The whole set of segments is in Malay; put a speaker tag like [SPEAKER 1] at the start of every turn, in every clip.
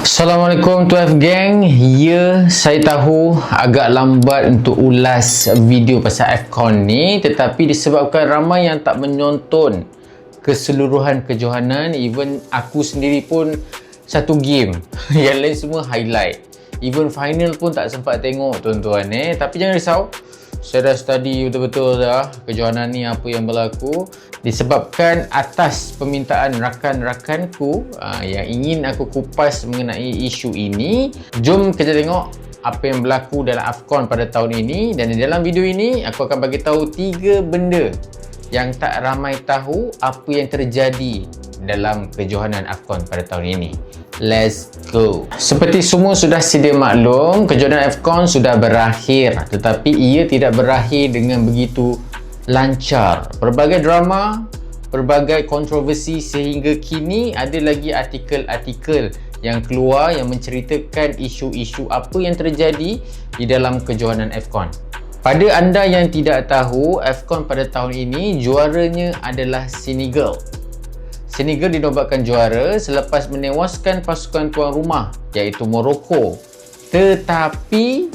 [SPEAKER 1] Assalamualaikum 12 gang. Ya, saya tahu agak lambat untuk ulas video pasal AFCON ni, tetapi disebabkan ramai yang tak menonton keseluruhan kejohanan. Even aku sendiri pun satu game yang lain semua highlight. Even final pun tak sempat tengok tuan-tuan Tapi jangan risau, saya dah study betul-betul dah kejohanan ni apa yang berlaku, disebabkan atas permintaan rakan-rakanku yang ingin aku kupas mengenai isu ini. Jom kita tengok apa yang berlaku dalam AFCON pada tahun ini, dan di dalam video ini aku akan bagi tahu 3 benda yang tak ramai tahu apa yang terjadi dalam kejohanan AFCON pada tahun ini. Let's go. Seperti semua sudah sedia maklum, kejohanan AFCON sudah berakhir, tetapi ia tidak berakhir dengan begitu lancar. Berbagai drama, berbagai kontroversi, sehingga kini ada lagi artikel-artikel yang keluar yang menceritakan isu-isu apa yang terjadi di dalam kejohanan AFCON. Pada anda yang tidak tahu, AFCON pada tahun ini juaranya adalah Senegal. Senegal dinobatkan juara selepas menewaskan pasukan tuan rumah iaitu Morocco. Tetapi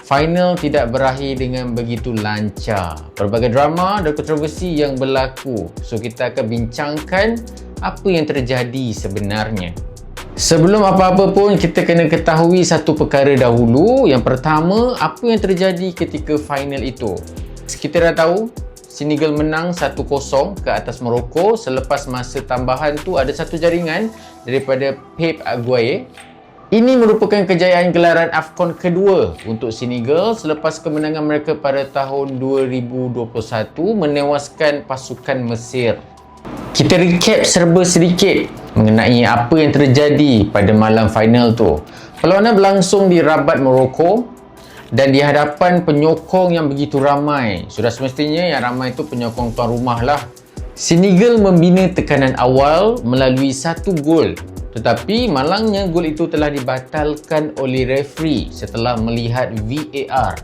[SPEAKER 1] final tidak berakhir dengan begitu lancar. Berbagai drama dan kontroversi yang berlaku. So kita akan bincangkan apa yang terjadi sebenarnya. Sebelum apa-apa pun, kita kena ketahui satu perkara dahulu. Yang pertama, apa yang terjadi ketika final itu. Kita dah tahu Senegal menang 1-0 ke atas Morocco. Selepas masa tambahan tu ada satu jaringan daripada Pep Aguirre. Ini merupakan kejayaan gelaran AFCON kedua untuk Senegal selepas kemenangan mereka pada tahun 2021 menewaskan pasukan Mesir. Kita recap serba sedikit mengenai apa yang terjadi pada malam final tu. Perlawanan berlangsung di Rabat, Morocco, dan di hadapan penyokong yang begitu ramai. Sudah semestinya yang ramai itu penyokong tuan rumah lah. Senegal membina tekanan awal melalui 1 gol. Tetapi malangnya gol itu telah dibatalkan oleh referee setelah melihat VAR.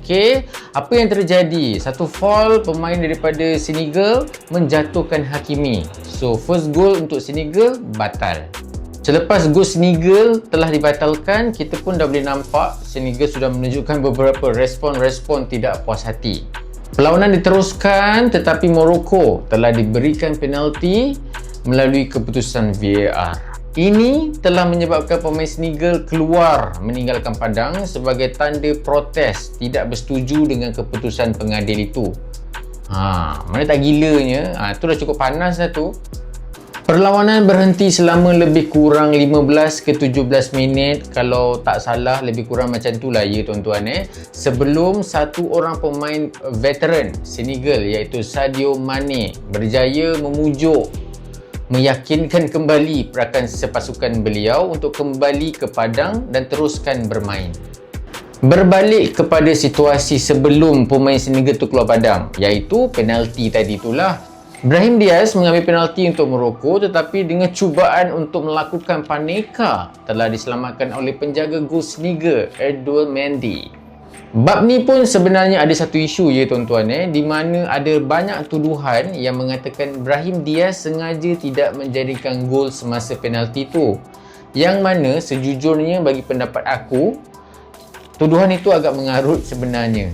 [SPEAKER 1] Okey, apa yang terjadi? Satu foul pemain daripada Senegal menjatuhkan Hakimi. So first goal untuk Senegal batal. Selepas gol Senegal telah dibatalkan, kita pun dah boleh nampak Senegal sudah menunjukkan beberapa respon-respon tidak puas hati. Perlawanan diteruskan, tetapi Morocco telah diberikan penalti melalui keputusan VAR. Ini telah menyebabkan pemain Senegal keluar meninggalkan padang sebagai tanda protes tidak bersetuju dengan keputusan pengadil itu. Mana tak gilanya? Tu dah cukup panas dah tu. Perlawanan berhenti selama lebih kurang 15 ke 17 minit. Kalau tak salah lebih kurang macam tu lah ya tuan-tuan Sebelum satu orang pemain veteran Senegal iaitu Sadio Mane berjaya meyakinkan kembali rakan sepasukan beliau untuk kembali ke padang dan teruskan bermain. Berbalik kepada situasi sebelum pemain Senegal tu keluar padang, iaitu penalti tadi itulah. Brahim Diaz mengambil penalti untuk Morocco, tetapi dengan cubaan untuk melakukan panenka telah diselamatkan oleh penjaga gol Senegal, Edouard Mendy. Bab ni pun sebenarnya ada satu isu ya tuan-tuan di mana ada banyak tuduhan yang mengatakan Brahim Diaz sengaja tidak menjadikan gol semasa penalti tu. Yang mana sejujurnya bagi pendapat aku, tuduhan itu agak mengarut sebenarnya.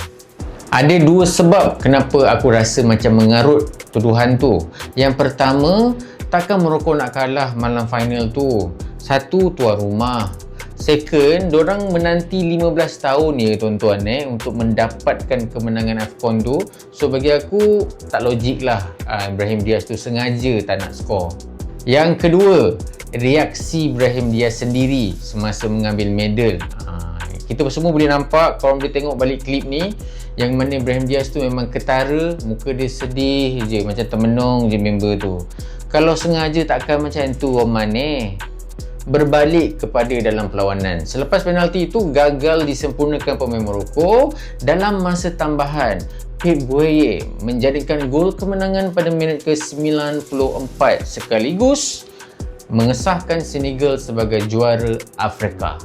[SPEAKER 1] Ada 2 sebab kenapa aku rasa macam mengarut tuduhan tu. Yang pertama, takkan Morocco nak kalah malam final tu. Satu, tuan rumah. Second, dorang menanti 15 tahun ya tuan-tuan untuk mendapatkan kemenangan AFCON tu. So bagi aku tak logik lah Brahim Diaz tu sengaja tak nak skor. Yang kedua, reaksi Brahim Diaz sendiri semasa mengambil medal. Kita semua boleh nampak, korang boleh tengok balik klip ni, yang mana Brahim Diaz tu memang ketara, muka dia sedih je, macam termenung je member tu. Kalau sengaja takkan macam tu Oman Berbalik kepada dalam perlawanan. Selepas penalti itu gagal disempurnakan pemain Morocco, dalam masa tambahan Pep Aguirre menjadikan gol kemenangan pada minit ke-94 sekaligus mengesahkan Senegal sebagai juara Afrika.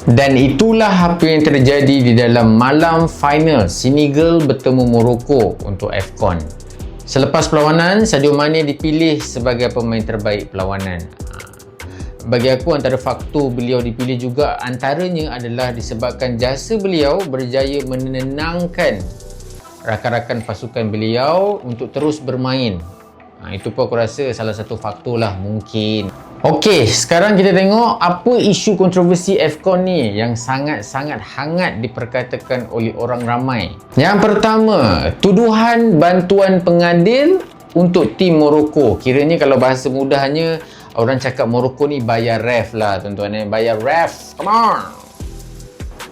[SPEAKER 1] Dan itulah apa yang terjadi di dalam malam final Senegal bertemu Morocco untuk AFCON. Selepas perlawanan, Sadio Mane dipilih sebagai pemain terbaik perlawanan. Bagi aku antara faktor beliau dipilih juga antaranya adalah disebabkan jasa beliau berjaya menenangkan rakan-rakan pasukan beliau untuk terus bermain. Itu pun aku rasa salah satu faktor lah mungkin. Okey, sekarang kita tengok apa isu kontroversi AFCON ni yang sangat-sangat hangat diperkatakan oleh orang ramai. Yang pertama, tuduhan bantuan pengadil untuk tim Morocco. Kiranya kalau bahasa mudahnya, orang cakap Morocco ni bayar ref lah tuan-tuan. Bayar ref, come on.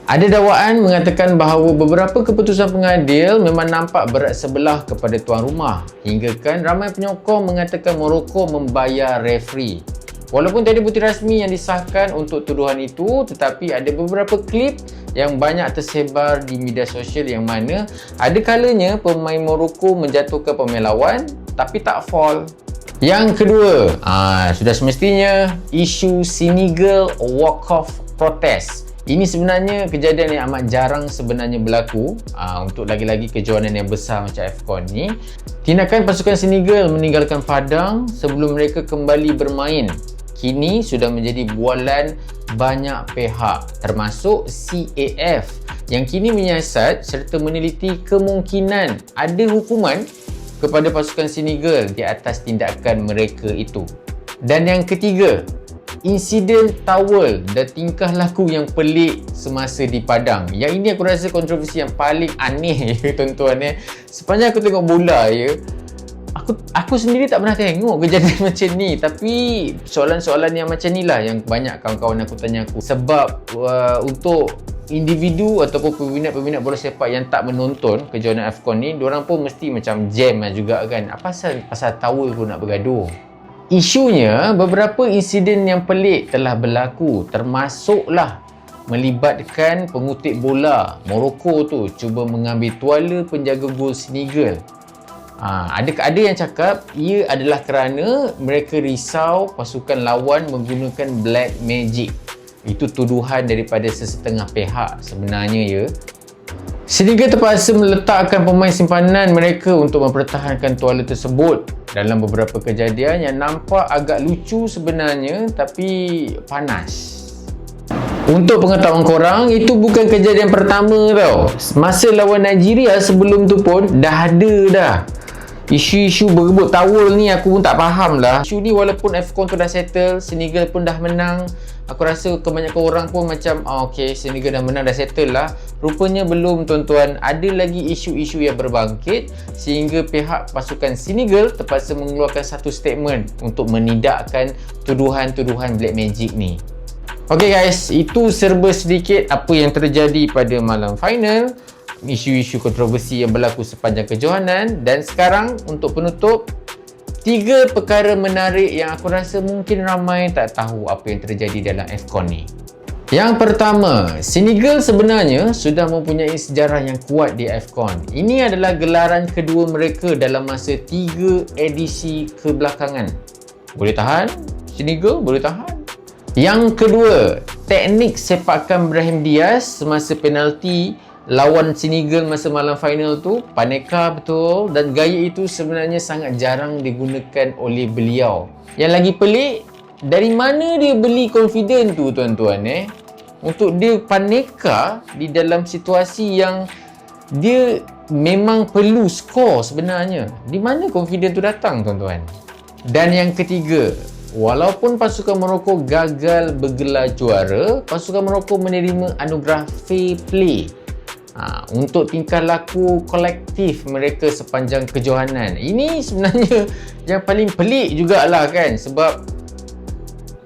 [SPEAKER 1] Ada dakwaan mengatakan bahawa beberapa keputusan pengadil memang nampak berat sebelah kepada tuan rumah. Hingga kan ramai penyokong mengatakan Morocco membayar referee. Walaupun tiada bukti rasmi yang disahkan untuk tuduhan itu, tetapi ada beberapa klip yang banyak tersebar di media sosial yang mana ada kalanya pemain Morocco menjatuhkan pemain lawan tapi tak fall. Yang kedua, sudah semestinya isu Senegal walk-off protest. Ini sebenarnya kejadian yang amat jarang sebenarnya berlaku untuk lagi-lagi kejohanan yang besar macam AFCON ni. Tindakan pasukan Senegal meninggalkan padang sebelum mereka kembali bermain kini sudah menjadi bualan banyak pihak termasuk CAF yang kini menyiasat serta meneliti kemungkinan ada hukuman kepada pasukan Senegal di atas tindakan mereka itu. Dan yang ketiga, insiden towel dan tingkah laku yang pelik semasa di padang. Yang ini aku rasa kontroversi yang paling aneh tuan-tuan. Sepanjang aku tengok bola aku sendiri tak pernah tengok kejadian macam ni, tapi soalan-soalan yang macam ni lah yang banyak kawan-kawan aku tanya aku. Sebab untuk individu ataupun peminat-peminat bola sepak yang tak menonton kejohanan AFCON ni, diorang pun mesti macam jam lah juga kan. Apa pasal towel pun nak bergaduh? Isunya, beberapa insiden yang pelik telah berlaku, termasuklah melibatkan pengutip bola Morocco tu cuba mengambil tuala penjaga gol Senegal. Ada yang cakap ia adalah kerana mereka risau pasukan lawan menggunakan black magic. Itu tuduhan daripada sesetengah pihak sebenarnya ya. Senegal terpaksa meletakkan pemain simpanan mereka untuk mempertahankan tuala tersebut dalam beberapa kejadian yang nampak agak lucu sebenarnya tapi panas. Untuk pengetahuan korang, itu bukan kejadian pertama tau. Masa lawan Nigeria sebelum tu pun dah ada dah. Isu-isu berebut towel ni aku pun tak faham lah. Isu ni walaupun AFCON tu dah settle, Senegal pun dah menang, aku rasa kebanyakan orang pun macam okay, Senegal dah menang, dah settle lah. Rupanya belum tuan-tuan. Ada lagi isu-isu yang berbangkit sehingga pihak pasukan Senegal terpaksa mengeluarkan satu statement untuk menidakkan tuduhan-tuduhan black magic ni. Okay guys, itu serba sedikit apa yang terjadi pada malam final, isu-isu kontroversi yang berlaku sepanjang kejohanan. Dan sekarang untuk penutup, 3 perkara menarik yang aku rasa mungkin ramai tak tahu apa yang terjadi dalam AFCON ni. Yang pertama, Senegal sebenarnya sudah mempunyai sejarah yang kuat di AFCON. Ini adalah gelaran kedua mereka dalam masa 3 edisi kebelakangan. Boleh tahan? Senegal boleh tahan? Yang kedua, teknik sepakan Brahim Diaz semasa penalti lawan Senegal masa malam final tu paneka betul, dan gaya itu sebenarnya sangat jarang digunakan oleh beliau. Yang lagi pelik, dari mana dia beli confident tu tuan-tuan untuk dia paneka di dalam situasi yang dia memang perlu skor sebenarnya. Di mana confident tu datang tuan-tuan? Dan yang ketiga, walaupun pasukan Morocco gagal bergelar juara, pasukan Morocco menerima anugerah fair play untuk tingkah laku kolektif mereka sepanjang kejohanan. Ini sebenarnya yang paling pelik jugalah kan, sebab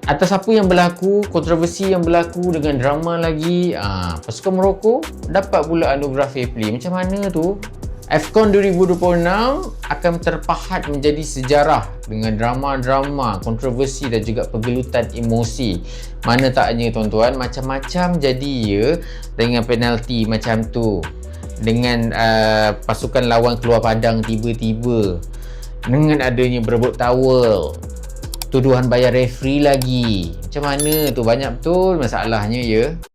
[SPEAKER 1] atas apa yang berlaku, kontroversi yang berlaku dengan drama lagi, pasukan Morocco dapat pula anugerah fair play. Macam mana tu? AFCON 2026 akan terpahat menjadi sejarah dengan drama-drama, kontroversi dan juga pergelutan emosi. Mana taknya tuan-tuan, macam-macam jadi ya, dengan penalti macam tu, dengan pasukan lawan keluar padang tiba-tiba, dengan adanya berebut towel, tuduhan bayar referee lagi. Macam mana tu, banyak betul masalahnya ya.